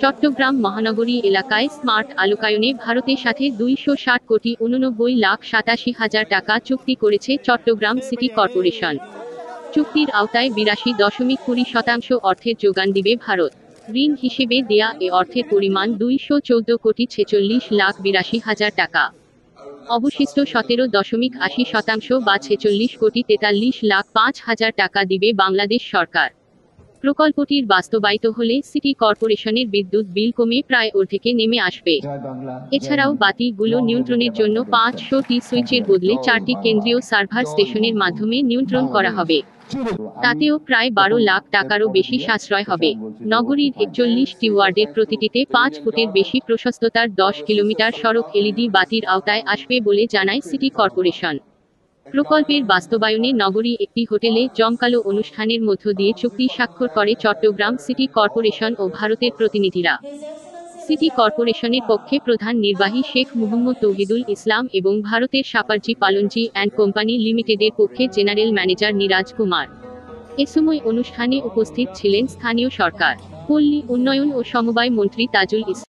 চট্টগ্রাম মহানগরী এলাকায় স্মার্ট আলোকায়নে ভারতের সাথে 260,89,87,000 টাকা চুক্তি করেছে চট্টগ্রাম সিটি কর্পোরেশন। চুক্তির আওতায় 82.20% অর্থের যোগান দিবে ভারত। ঋণ হিসেবে দেয়া এ অর্থের পরিমাণ 214,46,82,000 টাকা। অবশিষ্ট 17.80% বা 46,43,05,000 টাকা দিবে বাংলাদেশ সরকার। প্রকল্পটির বাস্তবায়িত হলে সিটি কর্পোরেশনের বিদ্যুৎ বিল কমে প্রায় অর্ধেকে নেমে আসবে। এছাড়াও বাতিগুলো নিয়ন্ত্রণের জন্য 500টি সুইচের বদলে 4টি কেন্দ্রীয় সার্ভার স্টেশনের মাধ্যমে নিয়ন্ত্রণ করা হবে। তাতেও প্রায় 12 লাখ টাকারও বেশি সাশ্রয় হবে। নগরীর 41টি ওয়ার্ডের প্রতিটিতে 5 ফুটের বেশি প্রশস্ততার 10 কিলোমিটার সড়ক এলইডি বাতির আওতায় আসবে বলে জানায় সিটি কর্পোরেশন। প্রকল্পের বাস্তবায়নে নগরী একটি হোটেলে জমকালো অনুষ্ঠানের মধ্য দিয়ে চুক্তি স্বাক্ষর করে চট্টগ্রাম সিটি কর্পোরেশন ও ভারতের প্রতিনিধিরা। সিটি কর্পোরেশনের পক্ষে প্রধান নির্বাহী শেখ মুহম্মদ তৌহিদুল ইসলাম এবং ভারতের সাপারজি পালনজি অ্যান্ড কোম্পানি লিমিটেডের পক্ষে জেনারেল ম্যানেজার নিরাজ কুমার। এ সময় অনুষ্ঠানে উপস্থিত ছিলেন স্থানীয় সরকার, পল্লী উন্নয়ন ও সমবায় মন্ত্রী তাজুল ইসলাম।